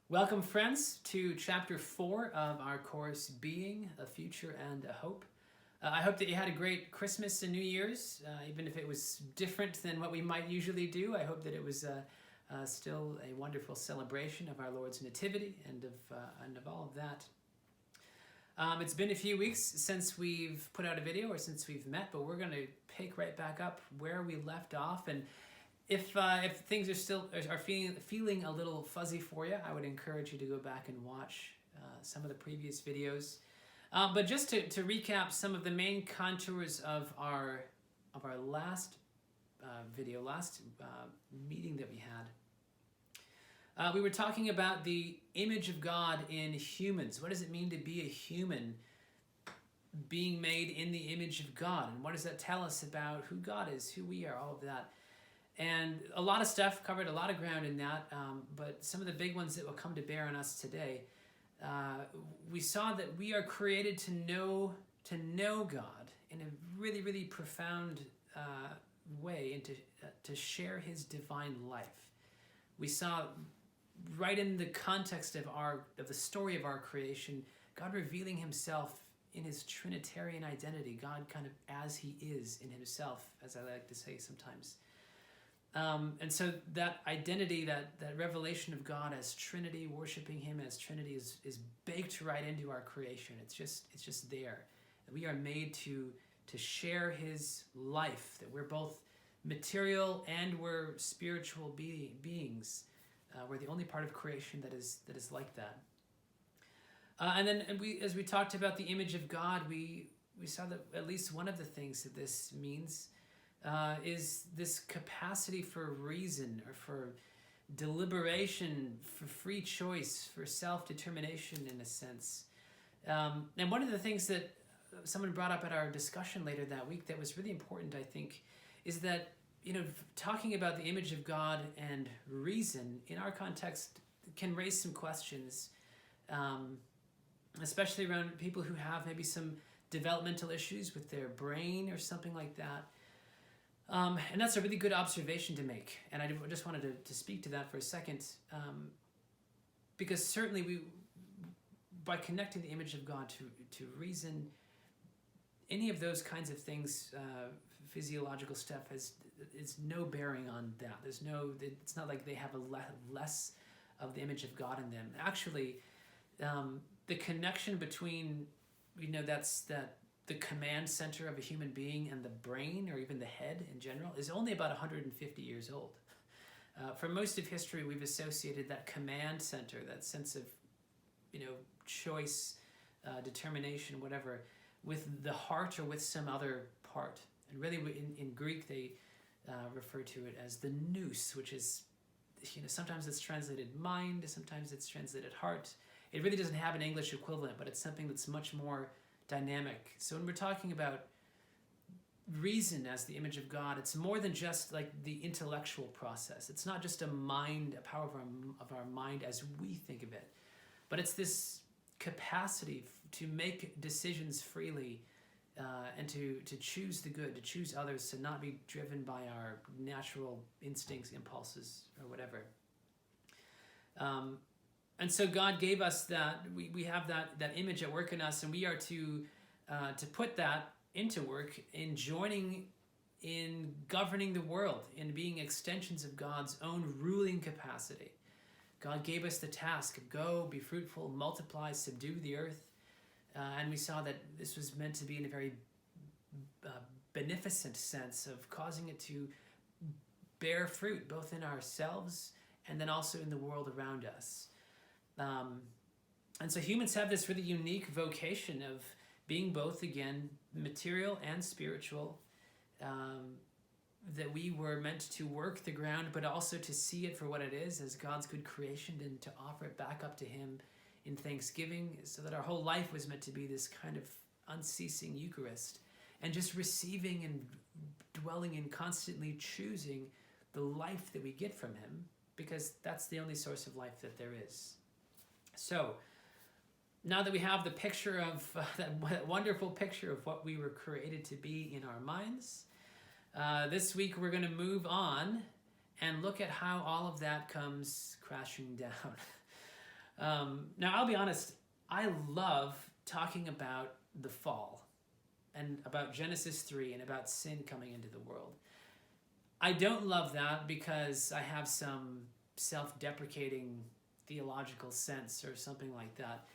Welcome, friends, to Chapter 4 of our course, Being, a Future and a Hope. I hope that you had a great Christmas and New Year's, even if it was different than what we might usually do. I hope that it was still a wonderful celebration of our Lord's Nativity and of all of that. It's been a few weeks since we've put out a video or since we've met, but we're going to pick right back up where we left off. And if things are feeling a little fuzzy for you, I would encourage you to go back and watch some of the previous videos. But just to recap some of the main contours of our last meeting that we had. We were talking about the image of God in humans. What does it mean to be a human being made in the image of God? And what does that tell us about who God is, who we are, all of that? And a lot of stuff, covered a lot of ground in that, but some of the big ones that will come to bear on us today. We saw that we are created to know God in a really, really profound way and to share His divine life. We saw right in the context of the story of our creation, God revealing Himself in His Trinitarian identity, God kind of as He is in Himself, as I like to say sometimes. And so that identity, that revelation of God as Trinity, worshiping Him as Trinity, is baked right into our creation. It's just there. We are made to share His life. That we're both material and we're spiritual beings. We're the only part of creation that is like that. And we, as we talked about the image of God, we saw that at least one of the things that this means is this capacity for reason or for deliberation, for free choice, for self-determination in a sense. And one of the things that someone brought up at our discussion later that week that was really important, I think, is that, talking about the image of God and reason in our context can raise some questions, especially around people who have maybe some developmental issues with their brain or something like that. And that's a really good observation to make. And I just wanted to speak to that for a second. Because certainly by connecting the image of God to reason, any of those kinds of things, physiological stuff, is no bearing on that. It's not like they have less of the image of God in them. Actually, the connection between, the command center of a human being and the brain, or even the head in general, is only about 150 years old. For most of history, we've associated that command center, that sense of, choice, determination, whatever, with the heart or with some other part. And really, in Greek, they refer to it as the nous, which is, sometimes it's translated mind, sometimes it's translated heart. It really doesn't have an English equivalent, but it's something that's much more dynamic. So when we're talking about reason as the image of God, it's more than just like the intellectual process. It's not just a power of our mind as we think of it, but it's this capacity to make decisions freely and to choose the good, to choose others, to not be driven by our natural instincts, impulses, or whatever. And so God gave us that. We have that image at work in us, and we are to put that into work in joining in governing the world, in being extensions of God's own ruling capacity. God gave us the task of go, be fruitful, multiply, subdue the earth. And we saw that this was meant to be in a very beneficent sense of causing it to bear fruit, both in ourselves and then also in the world around us. And so humans have this really unique vocation of being both, again, material and spiritual, that we were meant to work the ground, but also to see it for what it is as God's good creation and to offer it back up to Him in thanksgiving, so that our whole life was meant to be this kind of unceasing Eucharist and just receiving and dwelling in, constantly choosing the life that we get from Him, because that's the only source of life that there is. So, now that we have the picture of that wonderful picture of what we were created to be in our minds, this week we're going to move on and look at how all of that comes crashing down. Now, I'll be honest, I love talking about the fall and about Genesis 3 and about sin coming into the world. I don't love that because I have some self-deprecating theological sense or something like that.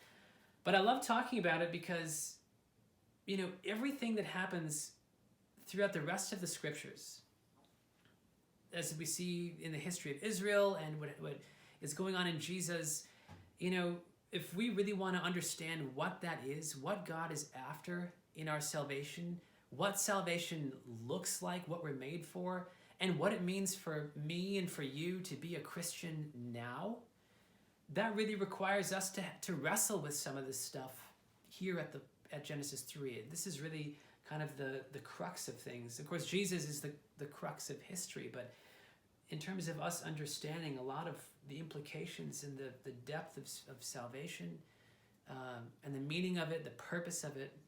But I love talking about it because, everything that happens throughout the rest of the scriptures, as we see in the history of Israel and what is going on in Jesus, if we really want to understand what that is, what God is after in our salvation, what salvation looks like, what we're made for, and what it means for me and for you to be a Christian now, that really requires us to wrestle with some of this stuff here at Genesis 3. This is really kind of the crux of things. Of course, Jesus is the crux of history, but in terms of us understanding a lot of the implications and the depth of salvation and the meaning of it, the purpose of it,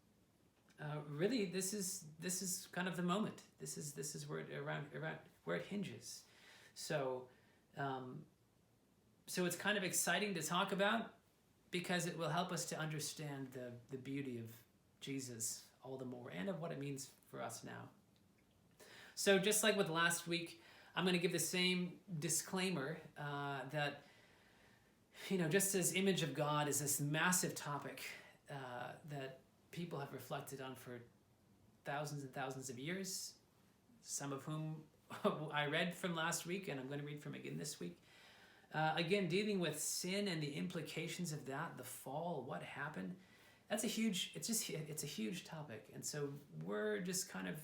really this is kind of the moment. This is where it hinges. So it's kind of exciting to talk about because it will help us to understand the beauty of Jesus all the more and of what it means for us now. So just like with last week, I'm going to give the same disclaimer that, just as image of God is this massive topic that people have reflected on for thousands and thousands of years, some of whom I read from last week and I'm going to read from again this week. Again, dealing with sin and the implications of that, the fall, what happened, it's a huge topic. And so we're just kind of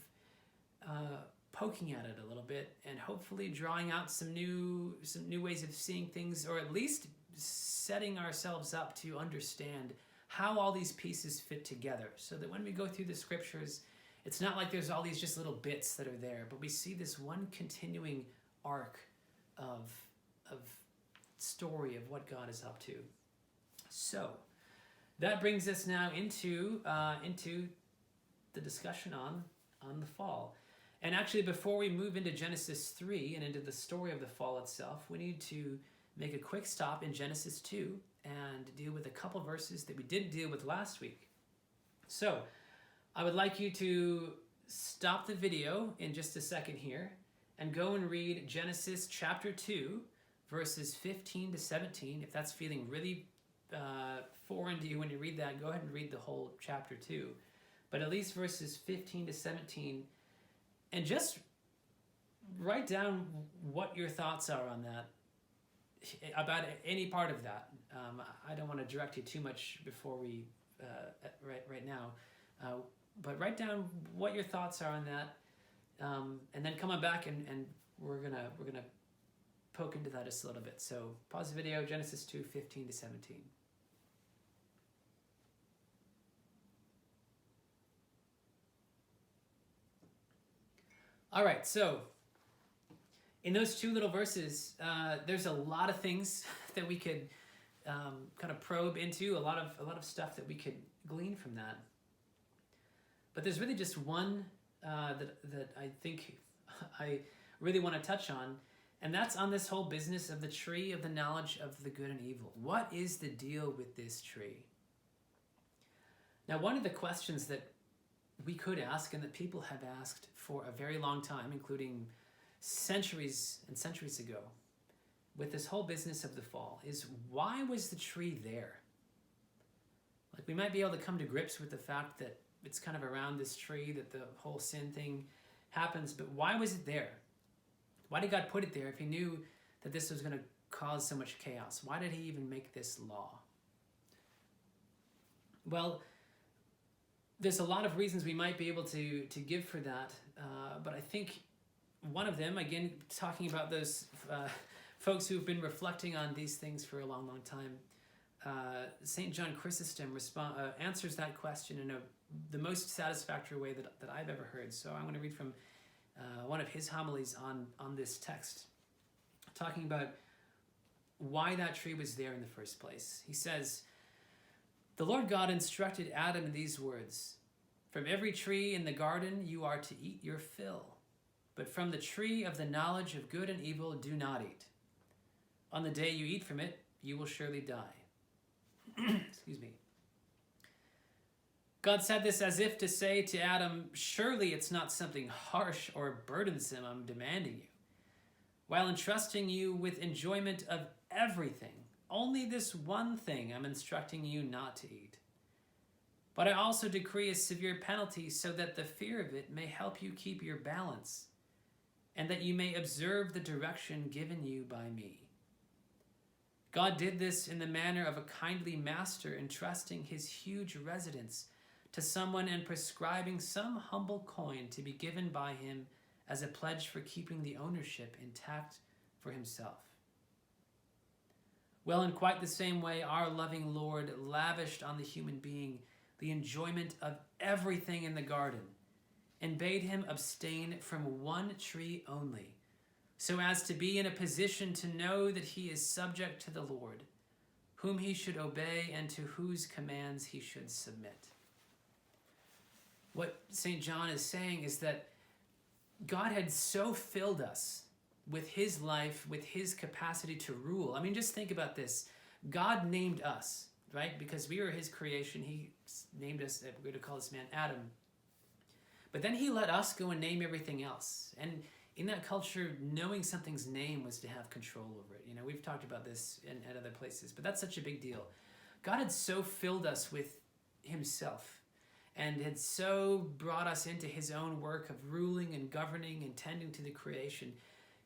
poking at it a little bit and hopefully drawing out some new ways of seeing things, or at least setting ourselves up to understand how all these pieces fit together, so that when we go through the scriptures, it's not like there's all these just little bits that are there, but we see this one continuing arc of story of what God is up to. So that brings us now into the discussion on the fall. And actually, before we move into Genesis 3 and into the story of the fall itself, we need to make a quick stop in Genesis 2 and deal with a couple verses that we didn't deal with last week. So I would like you to stop the video in just a second here and go and read Genesis chapter 2, verses 15 to 17. If that's feeling really foreign to you when you read that, go ahead and read the whole chapter 2. But at least verses 15 to 17, and just write down what your thoughts are on that, about any part of that. I don't want to direct you too much before we, right now, but write down what your thoughts are on that, and then come on back and we're gonna poke into that just a little bit. So pause the video, Genesis 2, 15 to 17. All right, so in those two little verses, there's a lot of things that we could kind of probe into, a lot of stuff that we could glean from that. But there's really just one that I think I really want to touch on, and that's on this whole business of the tree of the knowledge of the good and evil. What is the deal with this tree? Now, one of the questions that we could ask and that people have asked for a very long time, including centuries and centuries ago, with this whole business of the fall, is why was the tree there? Like, we might be able to come to grips with the fact that it's kind of around this tree that the whole sin thing happens, but why was it there? Why did God put it there if he knew that this was going to cause so much chaos? Why did he even make this law? Well, there's a lot of reasons we might be able to give for that, but I think one of them, again, talking about those folks who've been reflecting on these things for a long, long time, St. John Chrysostom answers that question in the most satisfactory way that I've ever heard. So I'm going to read from one of his homilies on this text, talking about why that tree was there in the first place. He says, "The Lord God instructed Adam in these words, 'From every tree in the garden you are to eat your fill, but from the tree of the knowledge of good and evil do not eat. On the day you eat from it, you will surely die. Excuse me. God said this as if to say to Adam, surely it's not something harsh or burdensome I'm demanding you. While entrusting you with enjoyment of everything, only this one thing I'm instructing you not to eat. But I also decree a severe penalty so that the fear of it may help you keep your balance, and that you may observe the direction given you by me. God did this in the manner of a kindly master entrusting his huge residence to someone and prescribing some humble coin to be given by him as a pledge for keeping the ownership intact for himself. Well, in quite the same way, our loving Lord lavished on the human being the enjoyment of everything in the garden and bade him abstain from one tree only, so as to be in a position to know that he is subject to the Lord, whom he should obey and to whose commands he should submit. What St. John is saying is that God had so filled us with his life, with his capacity to rule. I mean, just think about this. God named us, right? Because we were his creation. He named us, we're going to call this man Adam. But then he let us go and name everything else. And in that culture, knowing something's name was to have control over it. You know, we've talked about this at other places, but that's such a big deal. God had so filled us with himself and had so brought us into his own work of ruling and governing and tending to the creation.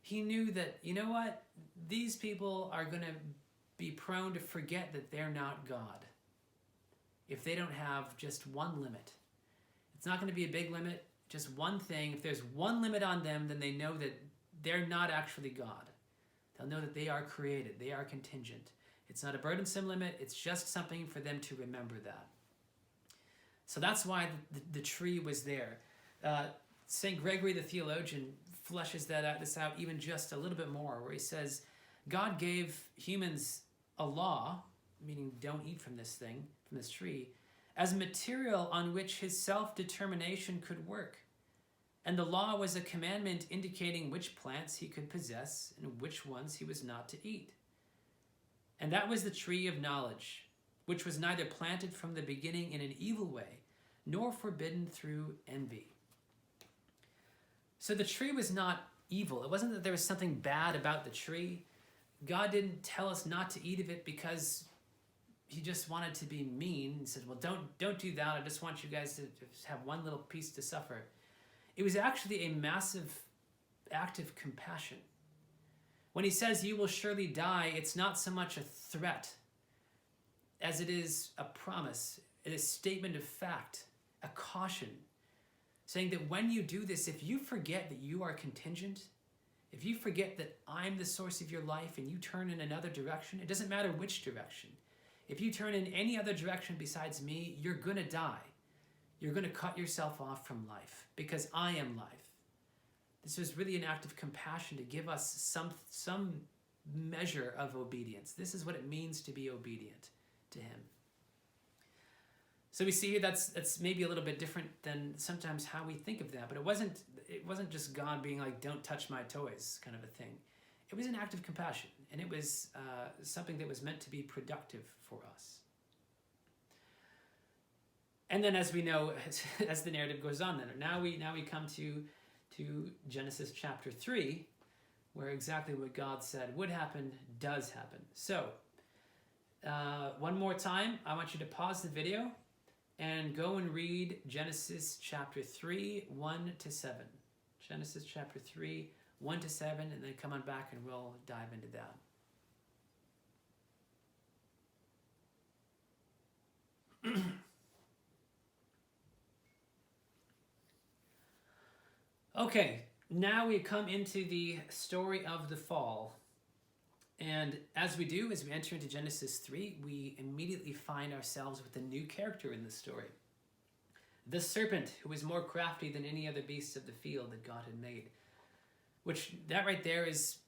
He knew that, you know what, these people are going to be prone to forget that they're not God if they don't have just one limit. It's not going to be a big limit, just one thing. If there's one limit on them, then they know that they're not actually God. They'll know that they are created, they are contingent. It's not a burdensome limit, it's just something for them to remember that. So that's why the tree was there. St. Gregory the theologian fleshes this out even just a little bit more, where he says, God gave humans a law, meaning don't eat from this thing, from this tree, as material on which his self-determination could work. And the law was a commandment indicating which plants he could possess and which ones he was not to eat. And that was the tree of knowledge, which was neither planted from the beginning in an evil way, nor forbidden through envy. So the tree was not evil. It wasn't that there was something bad about the tree. God didn't tell us not to eat of it because he just wanted to be mean and said, well, don't do that. I just want you guys to just have one little piece to suffer. It was actually a massive act of compassion. When he says you will surely die, it's not so much a threat as it is a promise, a statement of fact, a caution, saying that when you do this, if you forget that you are contingent, if you forget that I'm the source of your life and you turn in another direction, it doesn't matter which direction. If you turn in any other direction besides me, you're going to die. You're going to cut yourself off from life because I am life. This was really an act of compassion to give us some measure of obedience. This is what it means to be obedient to him. So we see here that's maybe a little bit different than sometimes how we think of that, but it wasn't just God being like, don't touch my toys kind of a thing. It was an act of compassion, and it was something that was meant to be productive for us. And then, as we know, as the narrative goes on, then now we come to Genesis chapter 3, where exactly what God said would happen does happen. So, one more time, I want you to pause the video and go and read Genesis chapter 3, 1 to 7. Genesis chapter 3, 1 to 7, and then come on back and we'll dive into that. Okay, now we come into the story of the fall. And as we do, as we enter into Genesis 3, we immediately find ourselves with a new character in the story. The serpent, who was more crafty than any other beast of the field that God had made. Which, that right there is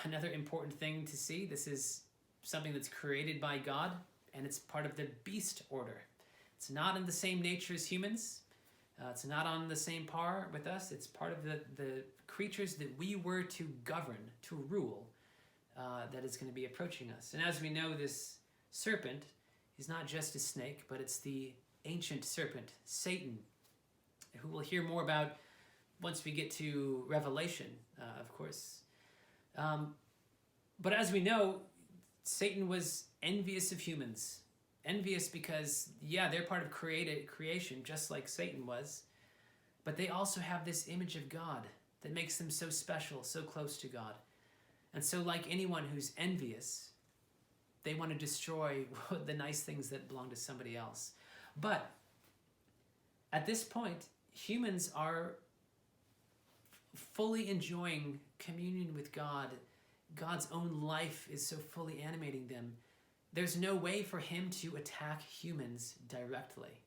another important thing to see. This is something that's created by God, and it's part of the beast order. It's not in the same nature as humans. It's not on the same par with us. It's part of the creatures that we were to govern, to rule, that is going to be approaching us. And as we know, this serpent He's not just a snake, but it's the ancient serpent, Satan, who we'll hear more about once we get to Revelation, of course. But as we know, Satan was envious of humans. Envious because, yeah, they're part of creation, just like Satan was. But they also have this image of God that makes them so special, so close to God. And so like anyone who's envious, they want to destroy the nice things that belong to somebody else. But at this point, humans are fully enjoying communion with God. God's own life is so fully animating them. There's no way for him to attack humans directly.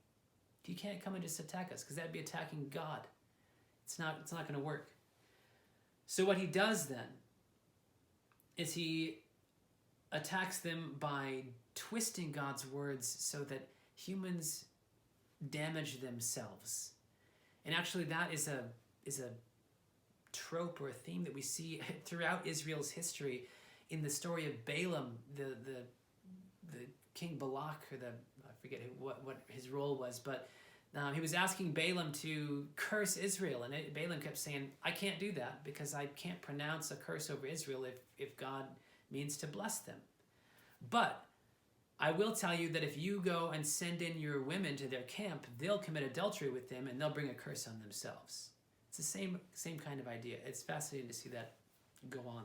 He can't come and just attack us, because that'd be attacking God. It's not going to work. So what he does then is he attacks them by twisting God's words so that humans damage themselves. And actually that is a trope or a theme that we see throughout Israel's history. In the story of Balaam, the king Balak, or I forget what his role was, but he was asking Balaam to curse Israel, and Balaam kept saying, I can't do that because I can't pronounce a curse over Israel if God means to bless them. But I will tell you that if you go and send in your women to their camp, they'll commit adultery with them and they'll bring a curse on themselves. It's the same kind of idea. It's fascinating to see that go on,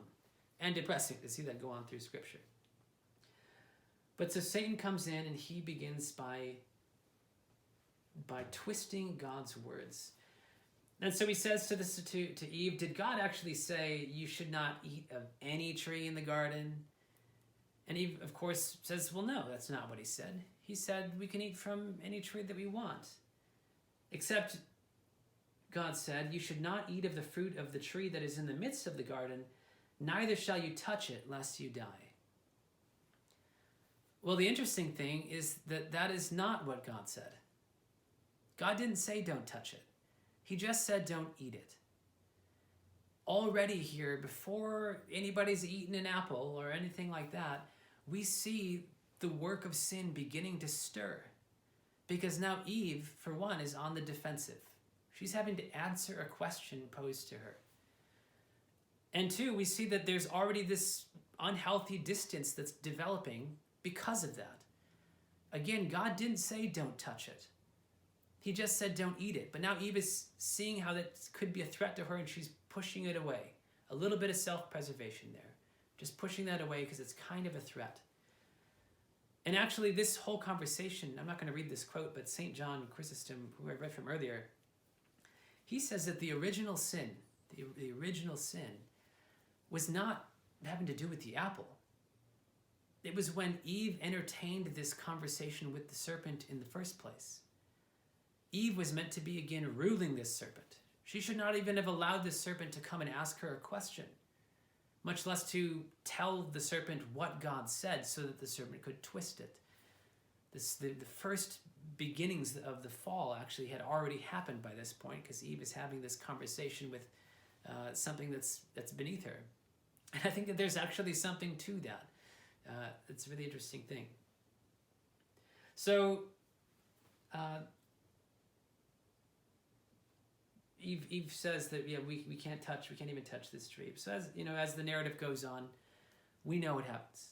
and depressing to see that go on through Scripture. But so Satan comes in and he begins by twisting God's words. And so he says to Eve, did God actually say you should not eat of any tree in the garden? And Eve, of course, says, well, no, that's not what he said. He said we can eat from any tree that we want. Except God said, you should not eat of the fruit of the tree that is in the midst of the garden, neither shall you touch it, lest you die. Well, the interesting thing is that is not what God said. God didn't say don't touch it. He just said don't eat it. Already here, before anybody's eaten an apple or anything like that, we see the work of sin beginning to stir. Because now Eve, for one, is on the defensive. She's having to answer a question posed to her. And two, we see that there's already this unhealthy distance that's developing because of that. Again, God didn't say don't touch it. He just said don't eat it. But now Eve is seeing how that could be a threat to her, and she's pushing it away. A little bit of self-preservation there. Just pushing that away because it's kind of a threat. And actually this whole conversation, I'm not going to read this quote, but St. John Chrysostom, who I read from earlier, he says that the original sin was not having to do with the apple. It was when Eve entertained this conversation with the serpent in the first place. Eve was meant to be again ruling this serpent. She should not even have allowed the serpent to come and ask her a question, much less to tell the serpent what God said so that the serpent could twist it. The first beginnings of the fall actually had already happened by this point, because Eve is having this conversation with something that's beneath her. And I think that there's actually something to that. It's a really interesting thing. So Eve says that we can't even touch this tree. So as the narrative goes on, we know what happens.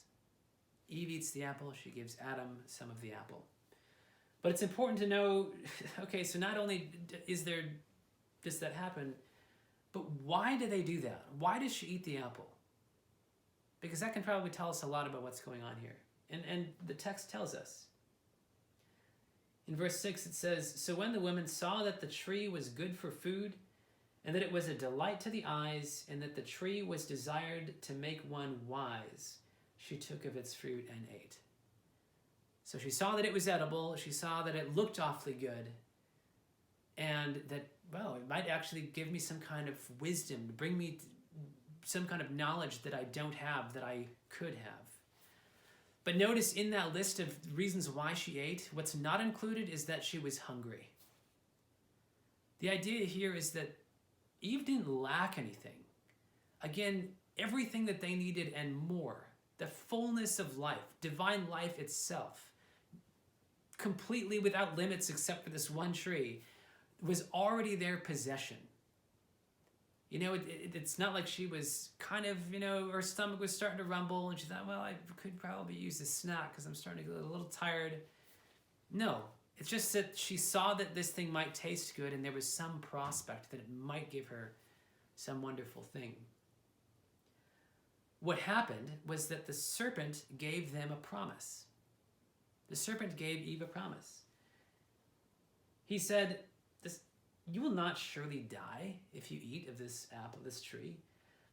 Eve eats the apple. She gives Adam some of the apple. But it's important to know, okay, so not only does that happen, but why do they do that? Why does she eat the apple? Because that can probably tell us a lot about what's going on here. And the text tells us. In verse 6 it says, so when the woman saw that the tree was good for food, and that it was a delight to the eyes, and that the tree was desired to make one wise, she took of its fruit and ate. So she saw that it was edible, she saw that it looked awfully good, and that, well, it might actually give me some kind of wisdom, bring me some kind of knowledge that I don't have, that I could have. But notice in that list of reasons why she ate, what's not included is that she was hungry. The idea here is that Eve didn't lack anything. Again, everything that they needed and more. The fullness of life, divine life itself, completely without limits except for this one tree, was already their possession. You know, it's not like she was kind of, you know, her stomach was starting to rumble and she thought, well, I could probably use a snack because I'm starting to get a little tired. No, it's just that she saw that this thing might taste good and there was some prospect that it might give her some wonderful thing. What happened was that the serpent gave them a promise. The serpent gave Eve a promise. He said, you will not surely die if you eat of this apple, this tree.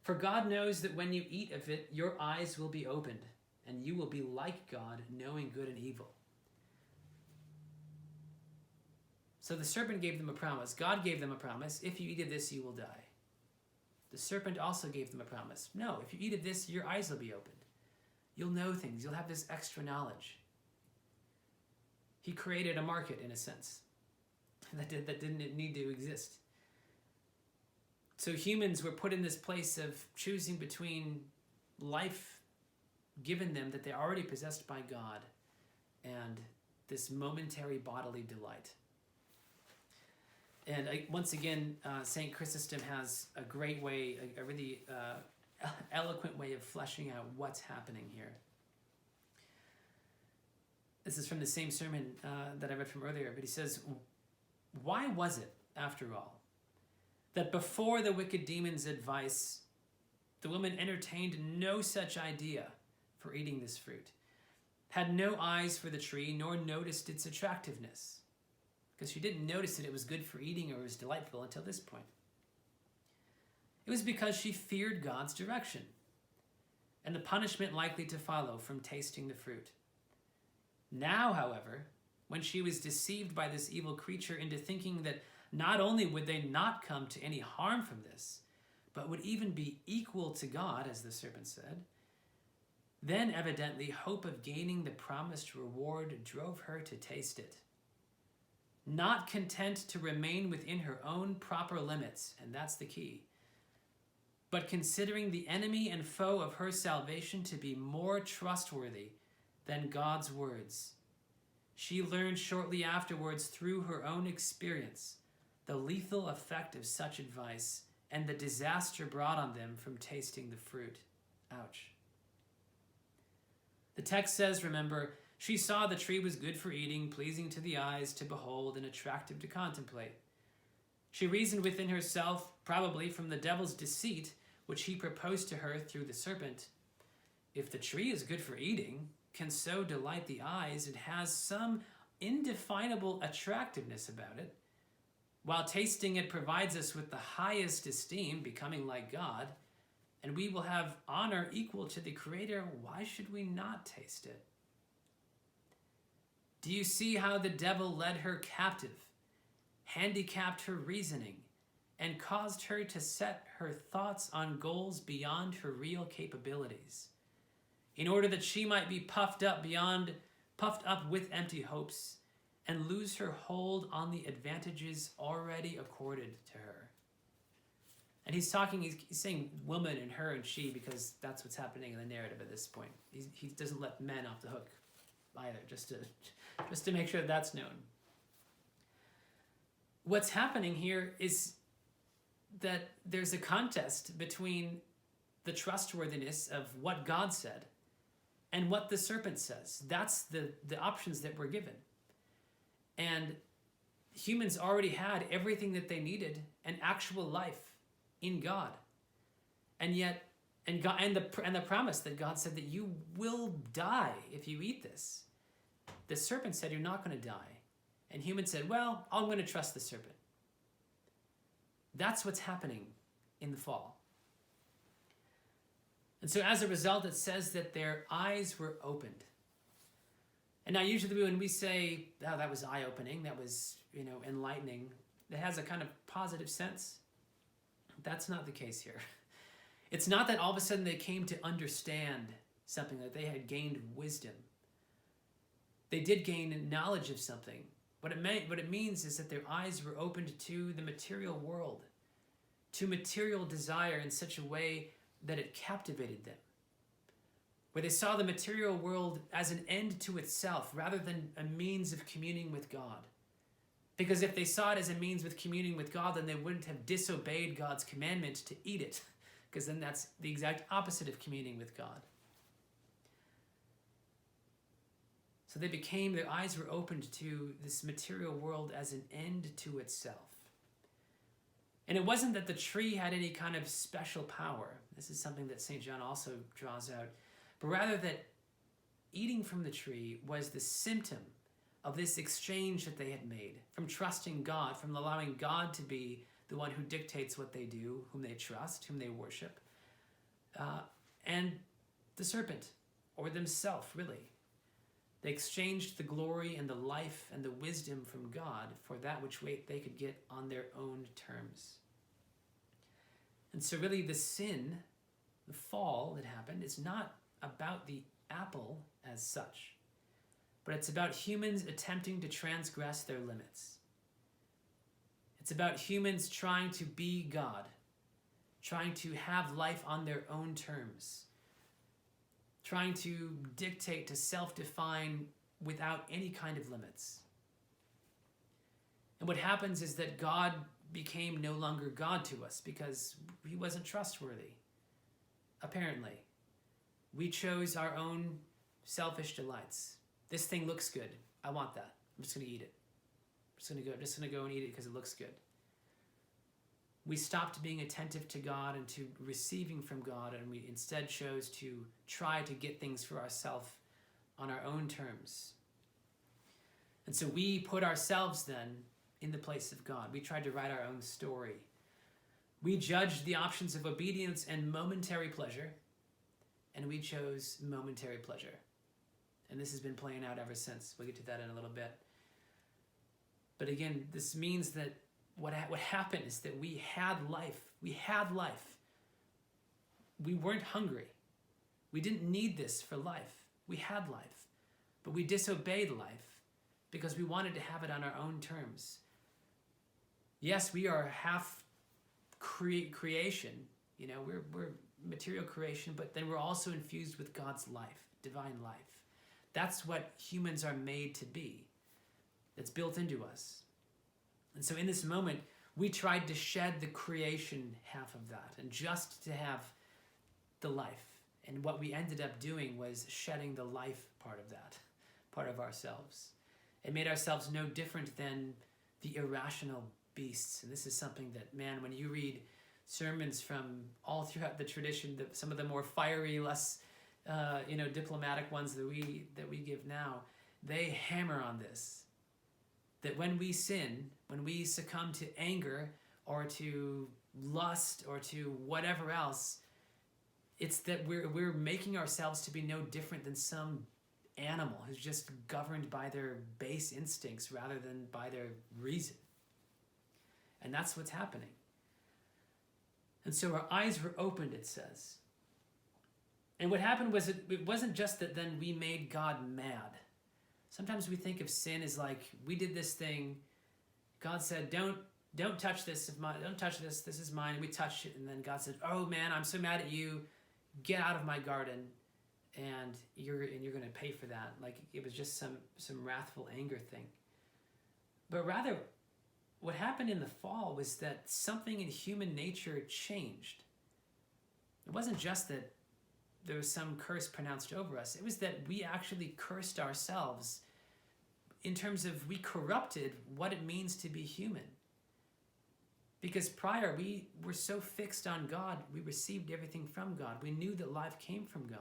For God knows that when you eat of it, your eyes will be opened, and you will be like God, knowing good and evil. So the serpent gave them a promise. God gave them a promise. If you eat of this, you will die. The serpent also gave them a promise. No, if you eat of this, your eyes will be opened. You'll know things. You'll have this extra knowledge. He created a market, in a sense, that didn't need to exist. So humans were put in this place of choosing between life given them that they already possessed by God and this momentary bodily delight. And once again, St. Chrysostom has a great way, a really eloquent way of fleshing out what's happening here. This is from the same sermon that I read from earlier, but he says, why was it, after all, that before the wicked demon's advice, the woman entertained no such idea for eating this fruit, had no eyes for the tree, nor noticed its attractiveness? Because she didn't notice that it was good for eating or was delightful until this point. It was because she feared God's direction and the punishment likely to follow from tasting the fruit. Now, however, when she was deceived by this evil creature into thinking that not only would they not come to any harm from this, but would even be equal to God, as the serpent said, then evidently hope of gaining the promised reward drove her to taste it. Not content to remain within her own proper limits, and that's the key, but considering the enemy and foe of her salvation to be more trustworthy than God's words, she learned shortly afterwards through her own experience the lethal effect of such advice and the disaster brought on them from tasting the fruit. Ouch. The text says, remember, she saw the tree was good for eating, pleasing to the eyes to behold, and attractive to contemplate. She reasoned within herself, probably from the devil's deceit, which he proposed to her through the serpent, if the tree is good for eating, can so delight the eyes, it has some indefinable attractiveness about it. While tasting it provides us with the highest esteem, becoming like God, and we will have honor equal to the Creator, why should we not taste it? Do you see how the devil led her captive, handicapped her reasoning, and caused her to set her thoughts on goals beyond her real capabilities, in order that she might be puffed up with empty hopes and lose her hold on the advantages already accorded to her? And he's saying woman and her and she, because that's what's happening in the narrative at this point. He doesn't let men off the hook either, just to make sure that's known. What's happening here is that there's a contest between the trustworthiness of what God said and what the serpent says. That's the options that were given. And humans already had everything that they needed, an actual life in God. And yet, the promise that God said that you will die if you eat this. The serpent said you're not going to die. And humans said, well, I'm going to trust the serpent. That's what's happening in the fall. And so as a result, it says that their eyes were opened. And now usually when we say, oh, that was eye-opening, that was, enlightening, it has a kind of positive sense. That's not the case here. It's not that all of a sudden they came to understand something, that they had gained wisdom. They did gain knowledge of something. What it means is that their eyes were opened to the material world, to material desire in such a way that it captivated them. where they saw the material world as an end to itself rather than a means of communing with God. Because if they saw it as a means of communing with God, then they wouldn't have disobeyed God's commandment to eat it, because then that's the exact opposite of communing with God. So their eyes were opened to this material world as an end to itself. And it wasn't that the tree had any kind of special power. This is something that St. John also draws out. But rather that eating from the tree was the symptom of this exchange that they had made, from trusting God, from allowing God to be the one who dictates what they do, whom they trust, whom they worship, and the serpent, or themselves, really. They exchanged the glory and the life and the wisdom from God for that which they could get on their own terms. And so really the sin, the fall that happened, is not about the apple as such, but it's about humans attempting to transgress their limits. It's about humans trying to be God, trying to have life on their own terms, trying to dictate, to self-define without any kind of limits. And what happens is that God became no longer God to us because he wasn't trustworthy, apparently. We chose our own selfish delights. This thing looks good. I want that. I'm just going to eat it. I'm just going to go and eat it because it looks good. We stopped being attentive to God and to receiving from God, and we instead chose to try to get things for ourselves on our own terms. And so we put ourselves then in the place of God. We tried to write our own story. We judged the options of obedience and momentary pleasure, and we chose momentary pleasure. And this has been playing out ever since. We'll get to that in a little bit. But again, this means that what happened is that we had life. We had life. We weren't hungry. We didn't need this for life. We had life. But we disobeyed life because we wanted to have it on our own terms. Yes, we are half creation. You know, we're material creation, but then we're also infused with God's life, divine life. That's what humans are made to be. It's built into us. And so in this moment, we tried to shed the creation half of that and just to have the life. And what we ended up doing was shedding the life part of that, part of ourselves. It made ourselves no different than the irrational beasts. And this is something that, man, when you read sermons from all throughout the tradition, some of the more fiery, less diplomatic ones that we give now, they hammer on this. That when we sin, when we succumb to anger or to lust or to whatever else, it's that we're making ourselves to be no different than some animal who's just governed by their base instincts rather than by their reason. And that's what's happening. And so our eyes were opened, it says. And what happened was it wasn't just that then we made God mad. Sometimes we think of sin as like, we did this thing, God said, don't touch this, don't touch this, this is mine, and we touched it, and then God said, oh man, I'm so mad at you, get out of my garden, and you're going to pay for that. Like it was just some wrathful anger thing. But rather, what happened in the fall was that something in human nature changed. It wasn't just that there was some curse pronounced over us. It was that we actually cursed ourselves in terms of we corrupted what it means to be human. Because prior, we were so fixed on God, we received everything from God. We knew that life came from God.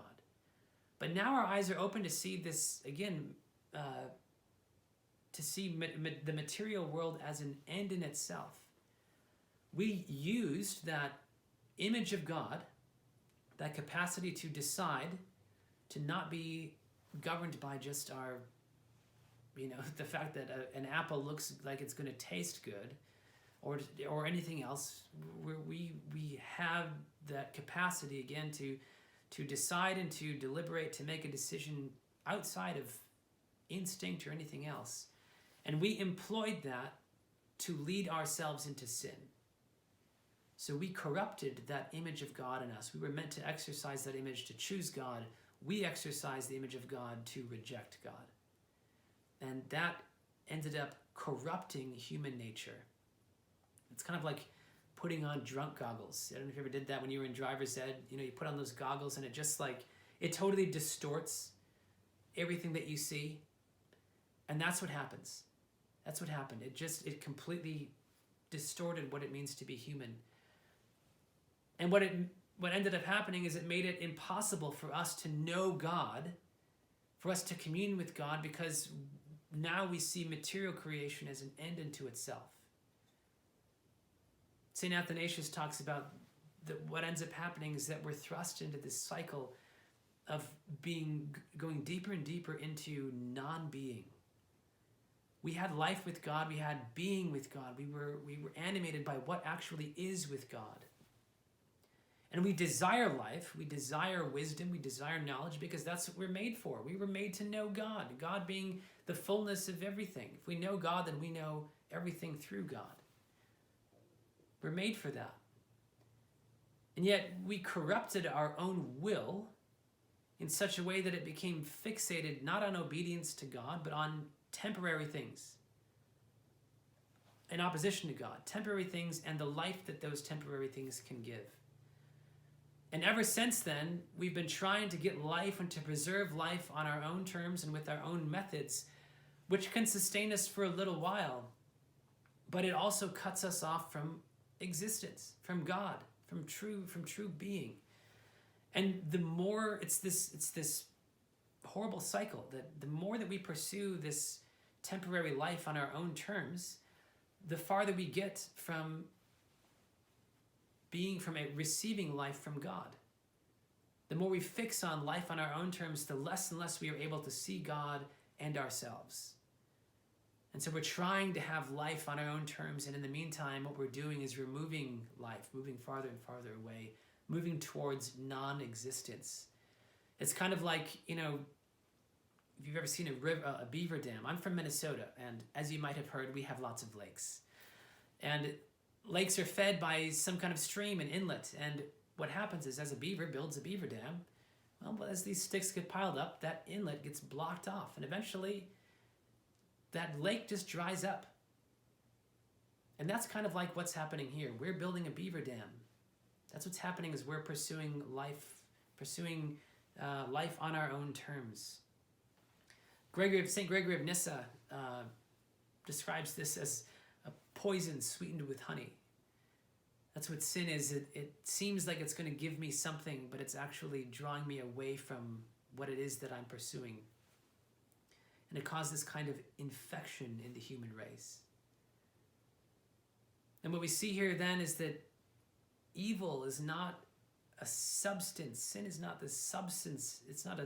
But now our eyes are open to see this, again, to see the material world as an end in itself. We used that image of God, that capacity to decide, to not be governed by just our, the fact that an apple looks like it's going to taste good, or anything else. We have that capacity again to decide and to deliberate, to make a decision outside of instinct or anything else, and we employed that to lead ourselves into sin. So we corrupted that image of God in us. We were meant to exercise that image, to choose God we exercised the image of God to reject God. And that ended up corrupting human nature. It's kind of like putting on drunk goggles. I don't know if you ever did that when you were in driver's ed. You know, you put on those goggles and it just like, it totally distorts everything that you see. And that's what happens. That's what happened. It completely distorted what it means to be human. And what ended up happening is it made it impossible for us to know God, for us to commune with God, because now we see material creation as an end unto itself. St. Athanasius talks about that what ends up happening is that we're thrust into this cycle of going deeper and deeper into non-being. We had life with God, we had being with God, we were animated by what actually is with God. And we desire life, we desire wisdom, we desire knowledge, because that's what we're made for. We were made to know God, God being the fullness of everything. If we know God, then we know everything through God. We're made for that. And yet we corrupted our own will in such a way that it became fixated not on obedience to God, but on temporary things in opposition to God, temporary things and the life that those temporary things can give. And ever since then, we've been trying to get life and to preserve life on our own terms and with our own methods, which can sustain us for a little while, but it also cuts us off from existence, from God, from true being. And the more it's this horrible cycle that the more that we pursue this temporary life on our own terms, the farther we get from receiving life from God. The more we fix on life on our own terms, the less and less we are able to see God and ourselves. And so we're trying to have life on our own terms, and in the meantime, what we're doing is removing life, moving farther and farther away, moving towards non-existence. It's kind of like, you know, if you've ever seen a beaver dam. I'm from Minnesota, and as you might have heard, we have lots of lakes. And lakes are fed by some kind of stream and inlet, and what happens is as a beaver builds a beaver dam, well, as these sticks get piled up, that inlet gets blocked off, and eventually that lake just dries up. And that's kind of like what's happening here. We're building a beaver dam. That's what's happening, is we're pursuing life on our own terms. St. Gregory of Nyssa describes this as a poison sweetened with honey. That's what sin is. It seems like it's going to give me something, but it's actually drawing me away from what it is that I'm pursuing. And it causes this kind of infection in the human race. And what we see here then is that evil is not a substance. Sin is not the substance. It's not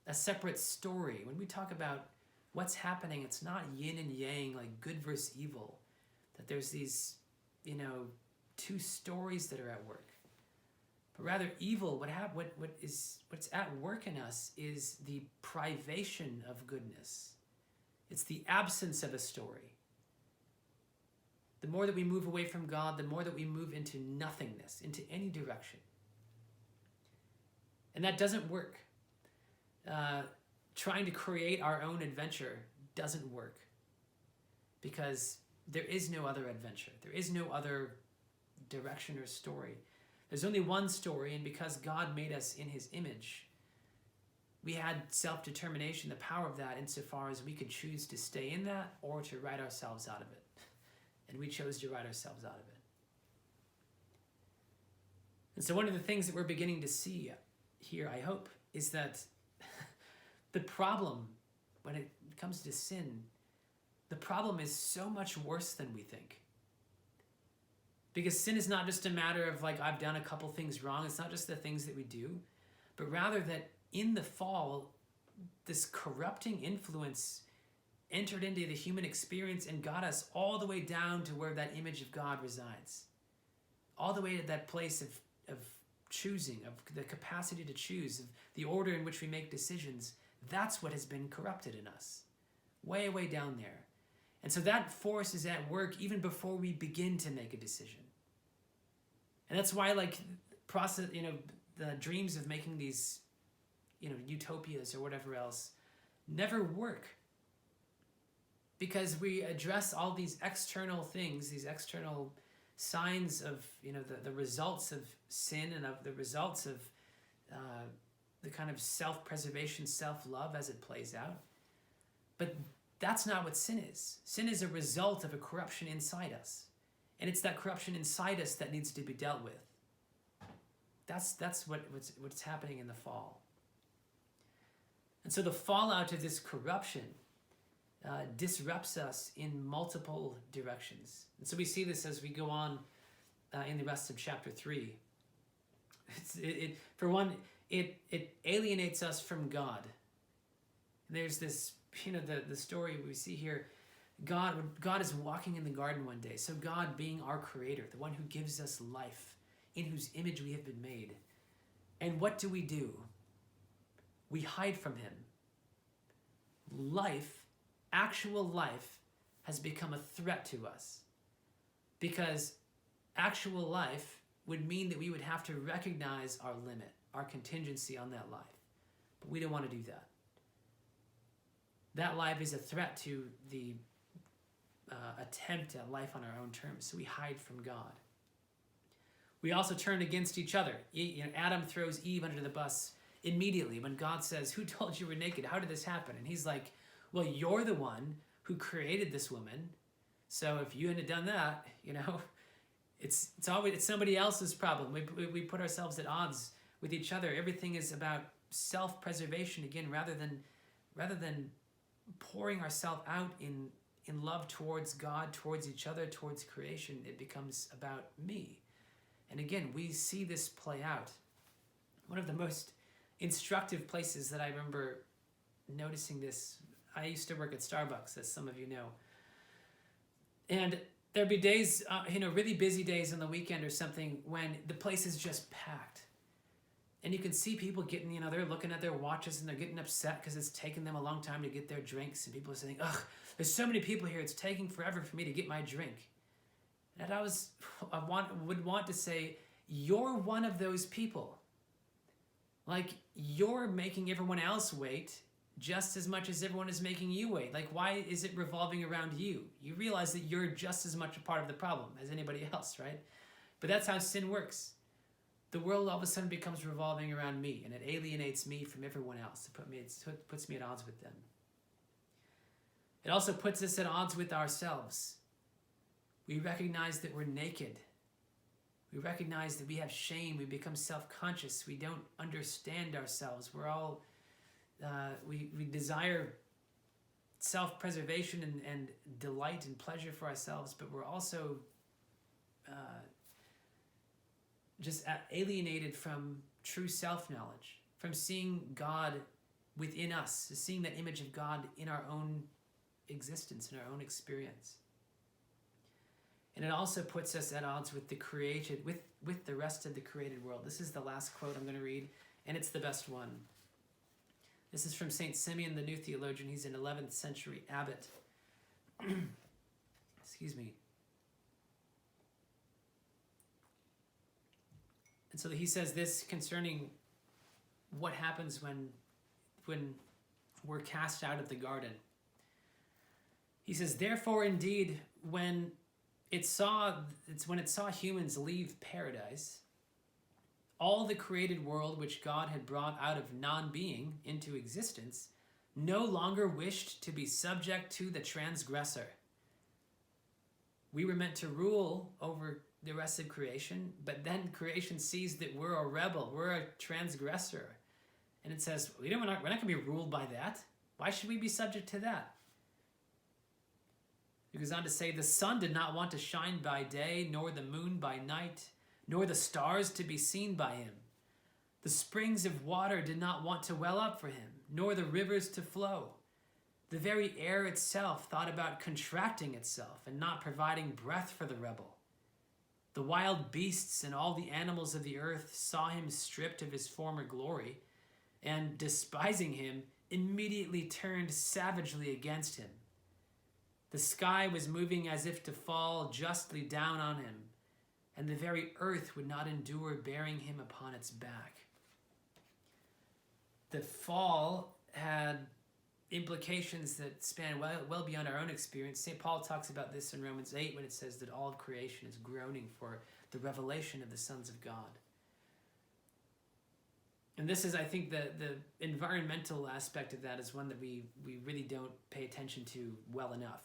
a separate story. When we talk about what's happening, it's not yin and yang, like good versus evil. That there's these, two stories that are at work. But rather evil, what's at work in us is the privation of goodness. It's the absence of a story. The more that we move away from God, the more that we move into nothingness, into any direction. And that doesn't work. Trying to create our own adventure doesn't work, because there is no other adventure. There is no other direction or story. There's only one story, and because God made us in his image, we had self-determination, the power of that, insofar as we could choose to stay in that or to write ourselves out of it. And we chose to write ourselves out of it. And so one of the things that we're beginning to see here, I hope, is that the problem, when it comes to sin, the problem is so much worse than we think. Because sin is not just a matter of like, I've done a couple things wrong. It's not just the things that we do, but rather that in the fall, this corrupting influence entered into the human experience and got us all the way down to where that image of God resides. All the way to that place of choosing, of the capacity to choose, of the order in which we make decisions. That's what has been corrupted in us. Way, way down there. And so that force is at work even before we begin to make a decision. And that's why, the dreams of making these utopias or whatever else never work, because we address all these external things, these external signs of the results of sin and of the results of the kind of self-preservation, self-love as it plays out. But that's not what sin is. Sin is a result of a corruption inside us. And it's that corruption inside us that needs to be dealt with. That's what's happening in the fall. And so the fallout of this corruption disrupts us in multiple directions. And so we see this as we go on in the rest of chapter 3. For one, it alienates us from God. There's this, the story we see here. God is walking in the garden one day. So God, being our creator, the one who gives us life, in whose image we have been made. And what do? We hide from him. Life, actual life, has become a threat to us. Because actual life would mean that we would have to recognize our limit, our contingency on that life. But we don't want to do that. That life is a threat to the attempt at life on our own terms. So we hide from God. We also turn against each other. Adam throws Eve under the bus immediately when God says, "Who told you we're naked? How did this happen?" And he's like, "Well, you're the one who created this woman. So if you hadn't done that, it's somebody else's problem." We put ourselves at odds with each other. Everything is about self-preservation again, rather than pouring ourselves out in love towards God, towards each other, towards creation. It becomes about me. And again, we see this play out. One of the most instructive places that I remember noticing this, I used to work at Starbucks, as some of you know. And there'd be days, really busy days on the weekend or something, when the place is just packed. And you can see people getting, they're looking at their watches and they're getting upset because it's taken them a long time to get their drinks. And people are saying, "Ugh, there's so many people here, it's taking forever for me to get my drink." And I would want to say, you're one of those people. Like, you're making everyone else wait just as much as everyone is making you wait. Like, why is it revolving around you? You realize that you're just as much a part of the problem as anybody else, right? But that's how sin works. The world all of a sudden becomes revolving around me, and it alienates me from everyone else. It puts me at odds with them. It also puts us at odds with ourselves. We recognize that we're naked. We recognize that we have shame. We become self-conscious. We don't understand ourselves. We're all, we desire self-preservation and delight and pleasure for ourselves, but we're also just alienated from true self-knowledge, from seeing God within us, seeing that image of God in our own existence, in our own experience. And it also puts us at odds with the created, with the rest of the created world. This is the last quote I'm going to read, and it's the best one. This is from St. Simeon, the new theologian. He's an 11th century abbot. Excuse me. And so he says this concerning what happens when we're cast out of the garden. He says, "Therefore, indeed, when it saw humans leave paradise, all the created world which God had brought out of non-being into existence no longer wished to be subject to the transgressor. We were meant to rule over the rest of creation, but then creation sees that we're a rebel, we're a transgressor. And it says, we're not going to be ruled by that. Why should we be subject to that? It goes on to say, the sun did not want to shine by day, nor the moon by night, nor the stars to be seen by him. The springs of water did not want to well up for him, nor the rivers to flow. The very air itself thought about contracting itself and not providing breath for the rebel. The wild beasts and all the animals of the earth saw him stripped of his former glory, and, despising him, immediately turned savagely against him. The sky was moving as if to fall justly down on him, and the very earth would not endure bearing him upon its back." the fall had implications that span well beyond our own experience. St. Paul talks about this in Romans 8 when it says that all of creation is groaning for the revelation of the sons of God. And this is, I think, the environmental aspect of that is one that we really don't pay attention to well enough.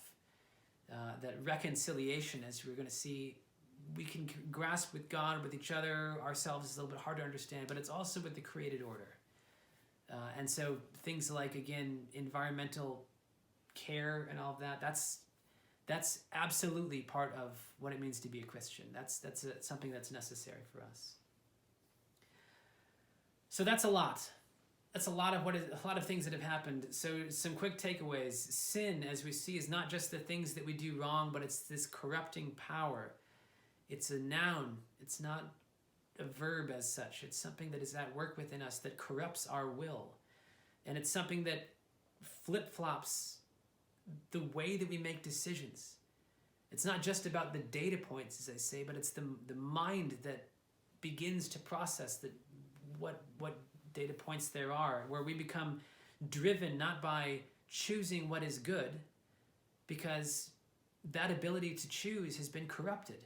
That reconciliation, as we're going to see, we can grasp with God, with each other, ourselves is a little bit hard to understand, but it's also with the created order. And so things like, again, environmental care and all of that, that's absolutely part of what it means to be a Christian. That's something that's necessary for us. So that's a lot. That's a lot of things that have happened. So some quick takeaways. Sin, as we see, is not just the things that we do wrong, but it's this corrupting power. It's a noun. It's not a verb as such. It's something that is at work within us that corrupts our will. And it's something that flip-flops the way that we make decisions. It's not just about the data points, as I say, but it's the mind that begins to process what data points there are, where we become driven not by choosing what is good, because that ability to choose has been corrupted.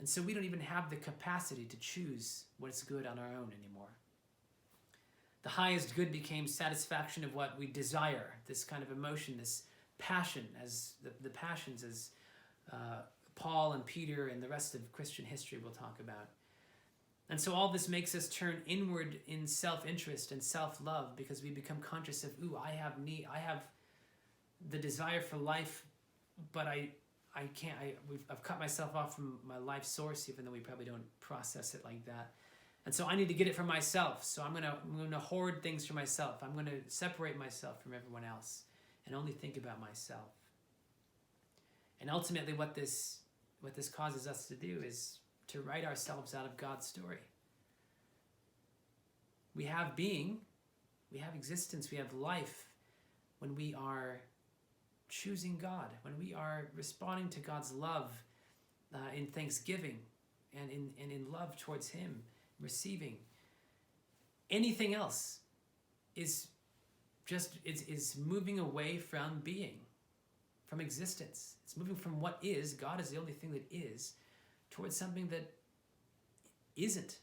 And so we don't even have the capacity to choose what's good on our own anymore. The highest good became satisfaction of what we desire, this kind of emotion, this passion, as the passions as Paul and Peter and the rest of Christian history will talk about. And so all this makes us turn inward in self-interest and self-love, because we become conscious of, I have the desire for life, but I've cut myself off from my life source, even though we probably don't process it like that. And so I need to get it for myself. So I'm gonna hoard things for myself. I'm gonna separate myself from everyone else and only think about myself. And ultimately what this causes us to do is to write ourselves out of God's story. We have being, we have existence, we have life when we are choosing God, when we are responding to God's love in thanksgiving and in love towards Him, receiving. Anything else is moving away from being, from existence. It's moving from what is, God is the only thing that is, towards something that isn't.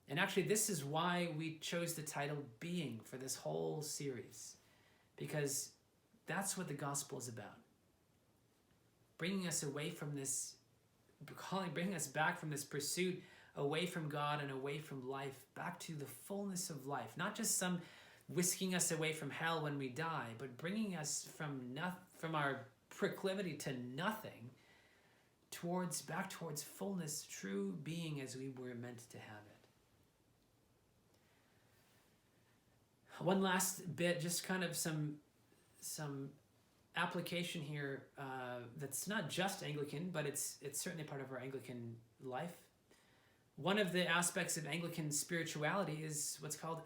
And actually, this is why we chose the title Being for this whole series, because that's what the gospel is about. Bringing us away from this, bringing us back from this pursuit away from God and away from life, back to the fullness of life. Not just some whisking us away from hell when we die, but bringing us from our proclivity to nothing back towards fullness, true being as we were meant to have it. One last bit, just kind of some application here that's not just Anglican, but it's certainly part of our Anglican life. One of the aspects of Anglican spirituality is what's called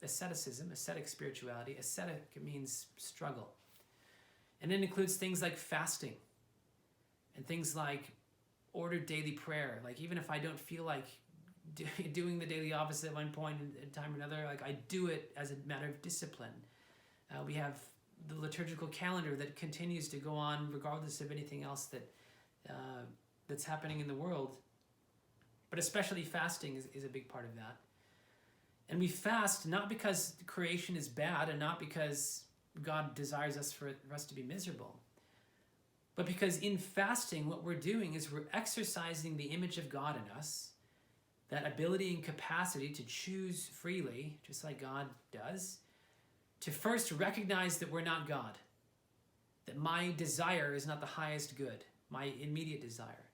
asceticism, ascetic spirituality. Ascetic means struggle. And it includes things like fasting and things like ordered daily prayer. Like, even if I don't feel like doing the daily office at one point in time or another, like, I do it as a matter of discipline. We have the liturgical calendar that continues to go on regardless of anything else that's happening in the world. But especially fasting is a big part of that. And we fast not because creation is bad and not because God desires us for us to be miserable, but because in fasting what we're doing is we're exercising the image of God in us, that ability and capacity to choose freely, just like God does, to first recognize that we're not God, that my desire is not the highest good, my immediate desire.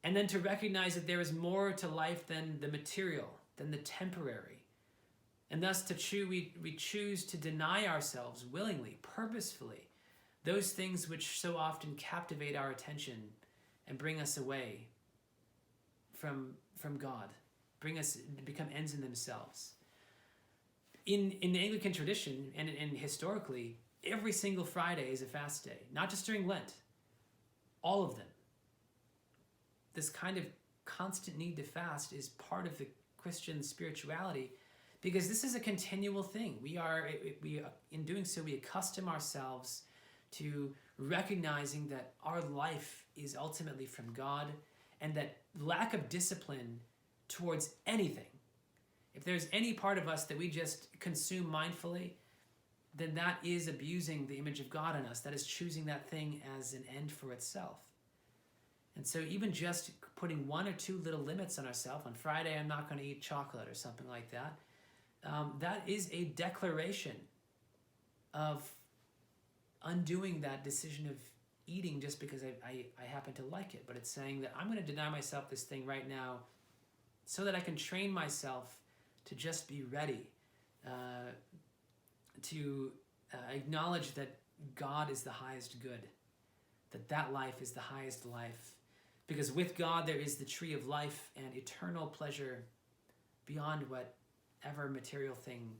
And then to recognize that there is more to life than the material, than the temporary. And thus we choose to deny ourselves willingly, purposefully, those things which so often captivate our attention and bring us away from God, become ends in themselves. In the Anglican tradition and historically, every single Friday is a fast day, not just during Lent, all of them. This kind of constant need to fast is part of the Christian spirituality, because this is a continual thing. We in doing so, we accustom ourselves to recognizing that our life is ultimately from God, and that lack of discipline towards anything, if there's any part of us that we just consume mindfully, then that is abusing the image of God in us. That is choosing that thing as an end for itself. And so even just putting 1 or 2 little limits on ourselves, on Friday I'm not going to eat chocolate or something like that, that is a declaration of undoing that decision of eating just because I happen to like it. But it's saying that I'm going to deny myself this thing right now so that I can train myself to just be ready, to acknowledge that God is the highest good, that life is the highest life. Because with God there is the tree of life and eternal pleasure beyond whatever material thing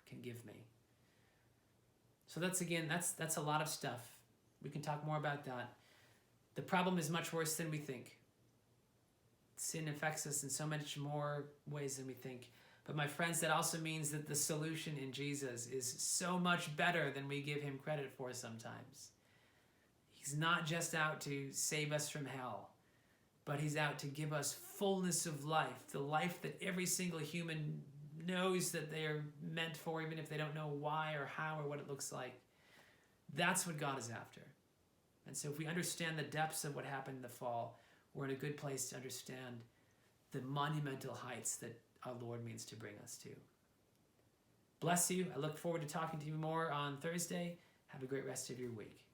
can give me. So that's a lot of stuff. We can talk more about that. The problem is much worse than we think. Sin affects us in so much more ways than we think. But my friends, that also means that the solution in Jesus is so much better than we give him credit for sometimes. He's not just out to save us from hell, but he's out to give us fullness of life, the life that every single human knows that they are meant for, even if they don't know why or how or what it looks like. That's what God is after. And so if we understand the depths of what happened in the fall, we're in a good place to understand the monumental heights that our Lord means to bring us to. Bless you. I look forward to talking to you more on Thursday. Have a great rest of your week.